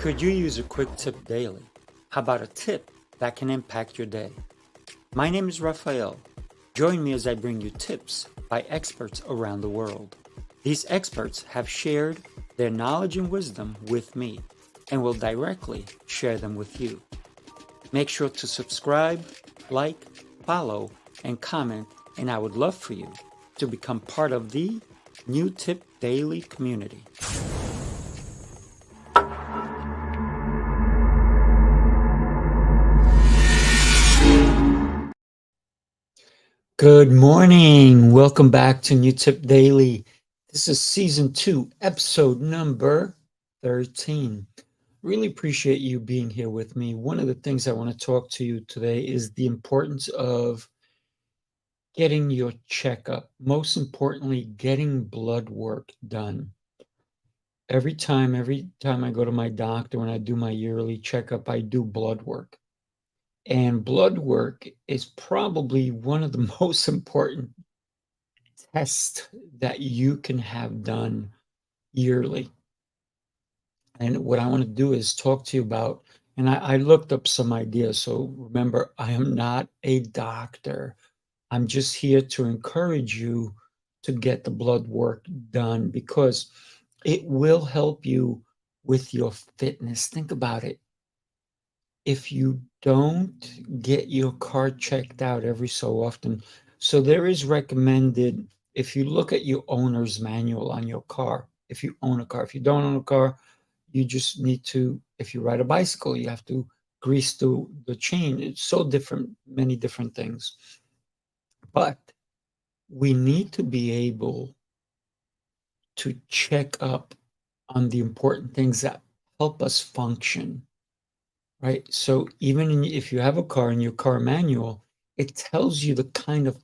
Could you use a quick tip daily? How about a tip that can impact your day? My name is Raphael. Join me as I bring you tips by experts around the world. These experts have shared their knowledge and wisdom with me and will directly share them with you. Make sure to subscribe, like, follow, and comment, and I would love for you to become part of the New Tip Daily community. Good morning. Welcome back to New Tip Daily. This is season 2, episode number 13. Really appreciate you being here with me. One of the things I want to talk to you today is the importance of getting your checkup. Most importantly, getting blood work done. Every time I go to my doctor, when I do my yearly checkup, I do blood work. And blood work is probably one of the most important tests that you can have done yearly. And what I want to do is talk to you about, and I looked up some ideas. So remember, I am not a doctor. I'm just here to encourage you to get the blood work done because it will help you with your fitness. Think about it. If you don't get your car checked out every so often, so there is recommended, if you look at your owner's manual on your car, if you own a car, if you don't own a car, you just need to, if you ride a bicycle, you have to grease the chain. It's so different, many different things. But we need to be able to check up on the important things that help us function. Right. So even if you have a car in your car manual, it tells you the kind of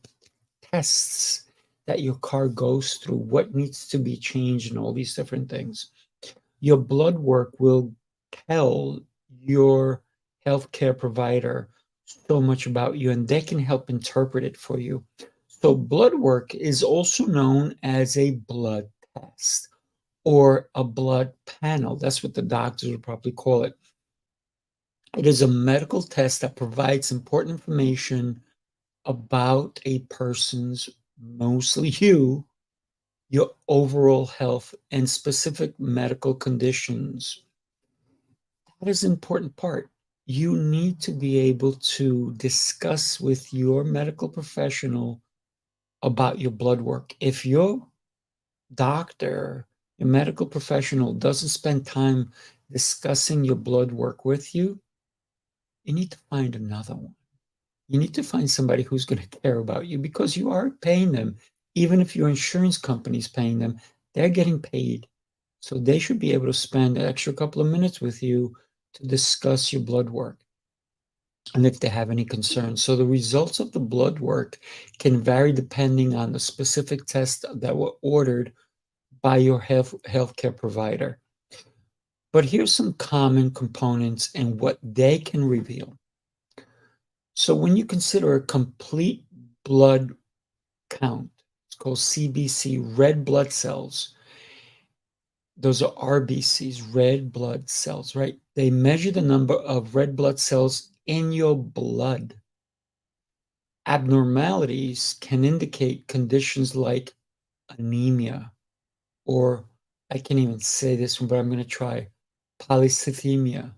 tests that your car goes through, what needs to be changed, and all these different things. Your blood work will tell your healthcare provider so much about you, and they can help interpret it for you. So blood work is also known as a blood test or a blood panel. That's what the doctors would probably call it. It is a medical test that provides important information about a person's, mostly you, your overall health and specific medical conditions. That is an important part. You need to be able to discuss with your medical professional about your blood work. If your doctor, your medical professional doesn't spend time discussing your blood work with you, you need to find another one. You need to find somebody who's going to care about you because you are paying them. Even if your insurance company is paying them, they're getting paid. So they should be able to spend an extra couple of minutes with you to discuss your blood work and if they have any concerns. So the results of the blood work can vary depending on the specific tests that were ordered by your healthcare provider. But here's some common components and what they can reveal. So when you consider a complete blood count, it's called CBC, red blood cells. Those are RBCs, red blood cells, right? They measure the number of red blood cells in your blood. Abnormalities can indicate conditions like anemia, or I can't even say this one, but I'm going to try polycythemia.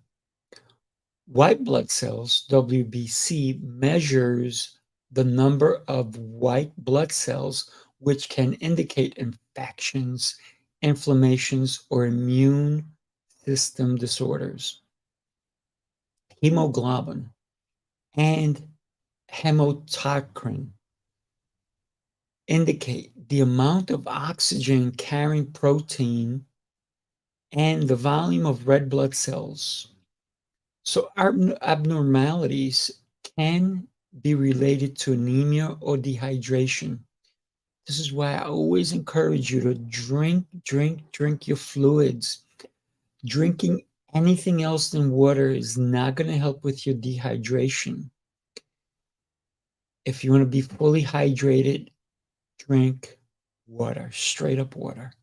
White blood cells, WBC, measures the number of white blood cells, which can indicate infections, inflammations, or immune system disorders. Hemoglobin and hematocrit indicate the amount of oxygen carrying protein and the volume of red blood cells. So abnormalities can be related to anemia or dehydration. This is why I always encourage you to drink your fluids. Drinking anything else than water is not going to help with your dehydration. If you want to be fully hydrated, drink water, straight up water,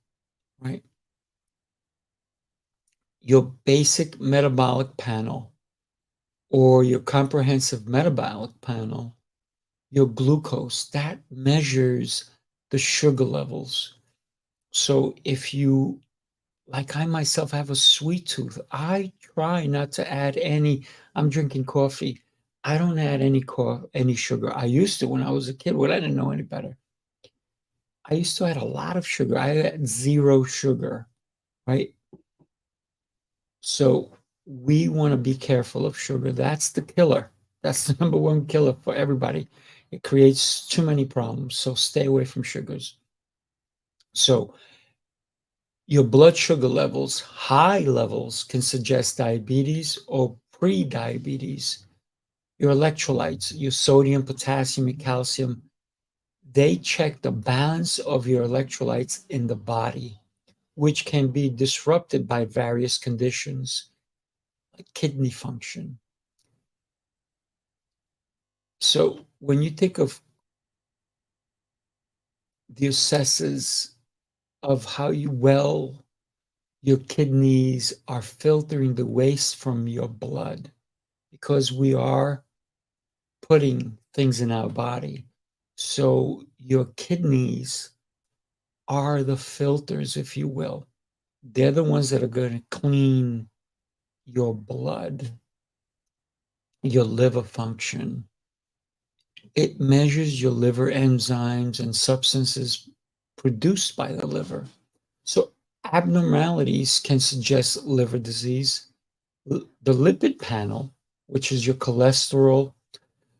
right? your basic metabolic panel or your comprehensive metabolic panel, your glucose, that measures the sugar levels. So if you, like I myself have a sweet tooth, I try not to add any. I'm drinking coffee. I don't add any sugar. I used to when I was a kid, when I didn't know any better. I used to add a lot of sugar. I had zero sugar, right? So we want to be careful of sugar. That's the killer. That's the number one killer for everybody. It creates too many problems. So stay away from sugars. So your blood sugar levels, high levels, can suggest diabetes or pre-diabetes. Your electrolytes, your sodium, potassium, and calcium, they check the balance of your electrolytes in the body, which can be disrupted by various conditions like kidney function. So when you think of the assesses of how your kidneys are filtering the waste from your blood, because we are putting things in our body. So your kidneys are the filters, if you will. They're the ones that are going to clean your blood, your liver function. It measures your liver enzymes and substances produced by the liver. So abnormalities can suggest liver disease. The lipid panel, which is your cholesterol,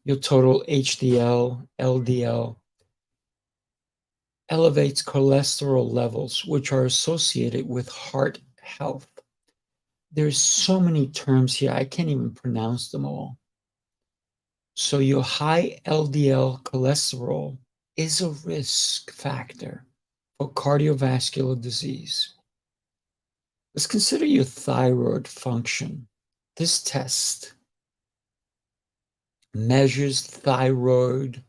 your total HDL, LDL, elevates cholesterol levels, which are associated with heart health. There's so many terms here, I can't even pronounce them all. So your high LDL cholesterol is a risk factor for cardiovascular disease. Let's consider your thyroid function. This test measures thyroid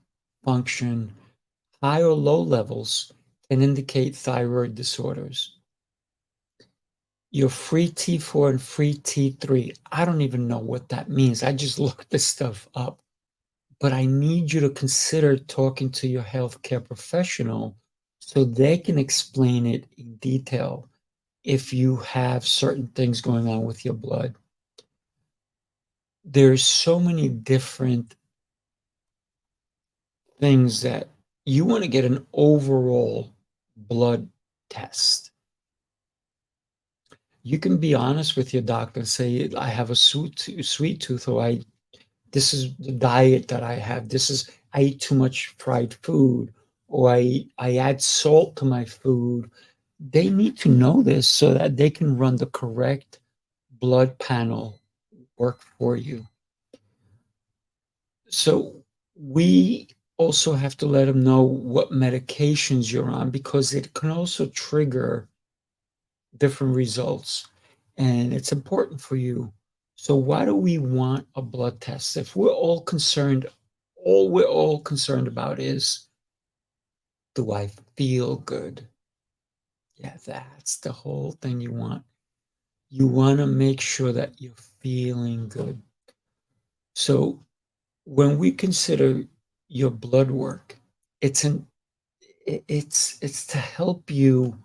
function. High or low levels can indicate thyroid disorders. Your free T4 and free T3, I don't even know what that means. I just looked this stuff up. But I need you to consider talking to your healthcare professional so they can explain it in detail if you have certain things going on with your blood. There's so many different things that you want to get an overall blood test. You can be honest with your doctor and say, I have a sweet tooth, or this is the diet that I have. I eat too much fried food, or I add salt to my food. They need to know this so that they can run the correct blood panel work for you. So we also have to let them know what medications you're on, because it can also trigger different results. And it's important for you. So why do we want a blood test? If we're all concerned, all we're all concerned about is, do I feel good? Yeah, that's the whole thing you want. You want to make sure that you're feeling good. So when we consider your blood work, it's to help you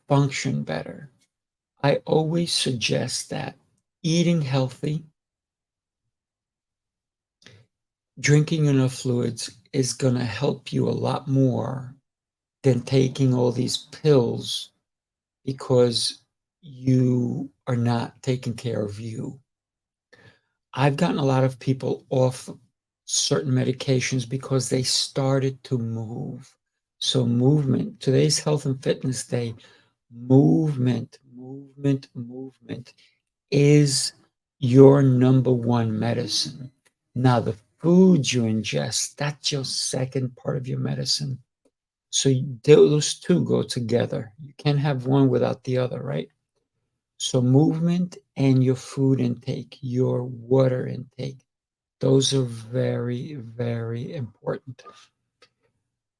function better. I always suggest that eating healthy, drinking enough fluids is going to help you a lot more than taking all these pills, because you are not taking care of you. I've gotten a lot of people off certain medications because they started to move. So movement, today's health and fitness day, movement is your number one medicine. Now, the foods you ingest, that's your second part of your medicine. So those two go together. You can't have one without the other, right? So movement and your food intake, your water intake, those are very, very important.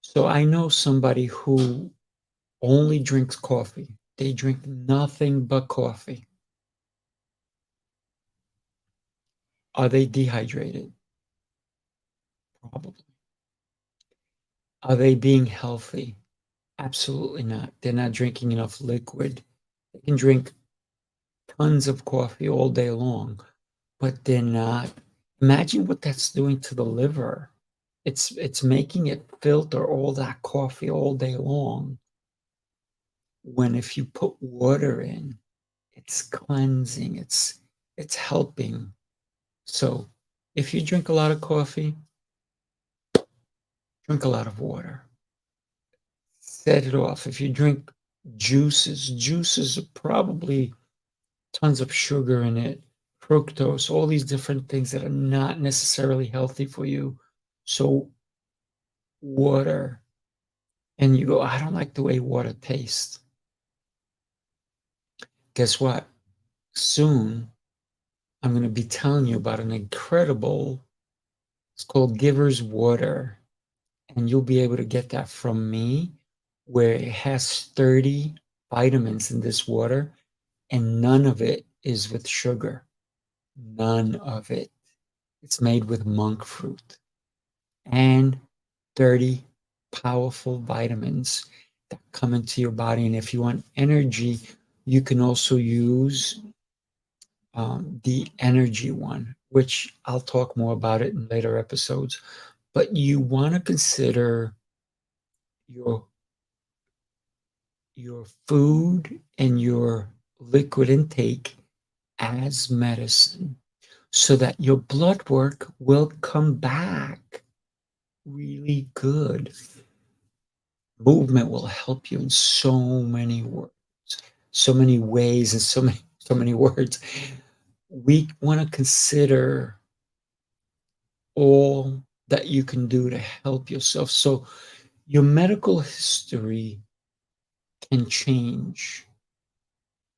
So I know somebody who only drinks coffee. They drink nothing but coffee. Are they dehydrated? Probably. Are they being healthy? Absolutely not. They're not drinking enough liquid. They can drink tons of coffee all day long, but they're not. Imagine what that's doing to the liver. It's making it filter all that coffee all day long. When if you put water in, it's cleansing, it's helping. So if you drink a lot of coffee, drink a lot of water. Set it off. If you drink juices are probably tons of sugar in it, fructose, all these different things that are not necessarily healthy for you. So water, and you go, I don't like the way water tastes. Guess what? Soon I'm going to be telling you about an incredible, it's called Giver's Water. And you'll be able to get that from me, where it has 30 vitamins in this water, and none of it is with sugar. None of it. It's made with monk fruit and 30 powerful vitamins that come into your body. And if you want energy, you can also use the energy one, which I'll talk more about it in later episodes. But you want to consider your your food and your liquid intake as medicine so that your blood work will come back really good. Movement will help you in so many words, so many ways, and so many words. We want to consider all that you can do to help yourself. So your medical history can change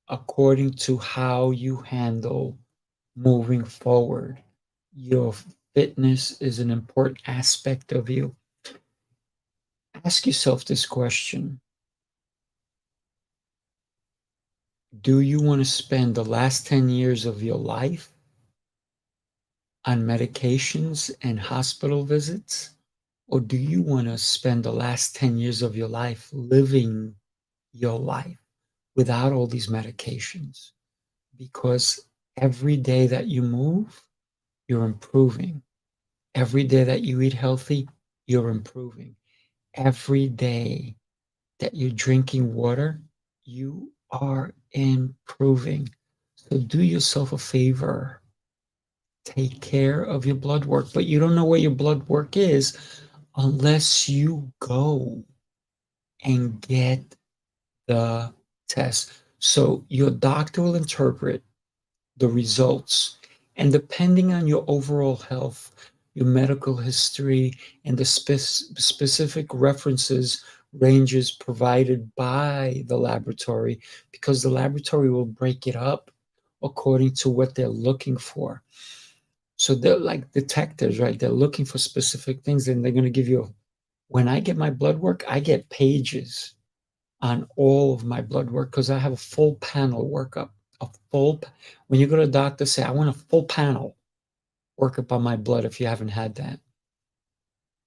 according to how you handle moving forward. Your fitness is an important aspect of you. Ask yourself this question. Do you want to spend the last 10 years of your life on medications and hospital visits? Or do you want to spend the last 10 years of your life living your life without all these medications? Because every day that you move, you're improving. Every day that you eat healthy, you're improving. Every day that you're drinking water, you are improving. So do yourself a favor. Take care of your blood work, but you don't know where your blood work is unless you go and get the test. So your doctor will interpret the results. And depending on your overall health, your medical history, and the specific references ranges provided by the laboratory, because the laboratory will break it up according to what they're looking for. So they're like detectives, right? They're looking for specific things, and they're going to give you. When I get my blood work, I get pages on all of my blood work because I have a full panel workup. A full, when you go to a doctor, say, I want a full panel workup on my blood if you haven't had that.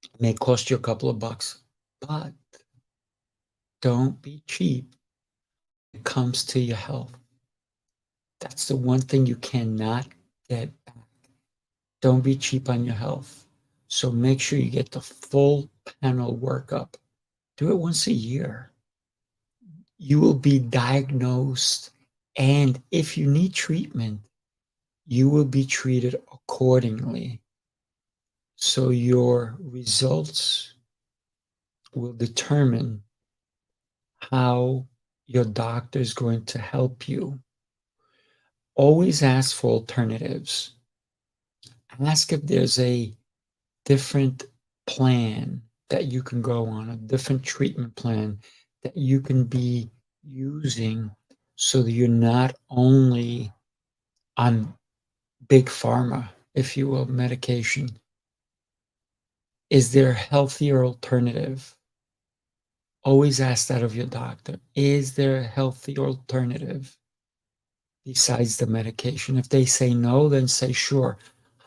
It may cost you a couple of bucks, but don't be cheap when it comes to your health. That's the one thing you cannot get back. Don't be cheap on your health. So make sure you get the full panel workup. Do it once a year. You will be diagnosed, and if you need treatment, you will be treated accordingly. So your results will determine how your doctor is going to help you. Always ask for alternatives. Ask if there's a different plan that you can go on, a different treatment plan that you can be using so that you're not only on big pharma, if you will, medication. Is there a healthier alternative? Always ask that of your doctor. Is there a healthy alternative besides the medication? If they say no, then say, sure,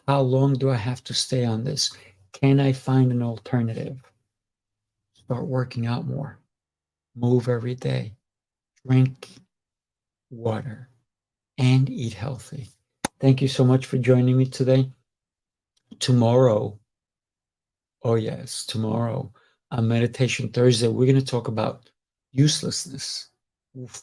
How long do I have to stay on this? Can I find an alternative? Start working out more. Move every day. Drink water and eat healthy. Thank you so much for joining me today. Tomorrow, oh yes, tomorrow on Meditation Thursday, we're going to talk about uselessness. Oof.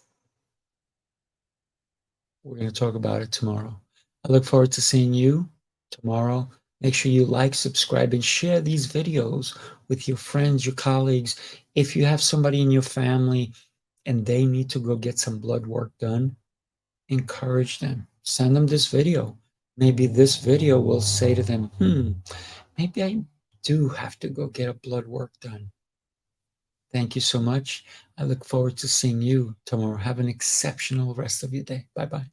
We're going to talk about it tomorrow. I look forward to seeing you tomorrow. Make sure you like, subscribe, and share these videos with your friends, your colleagues. If you have somebody in your family and they need to go get some blood work done, encourage them. Send them this video. Maybe this video will say to them, maybe I do have to go get a blood work done. Thank you so much. I look forward to seeing you tomorrow. Have an exceptional rest of your day. Bye-bye.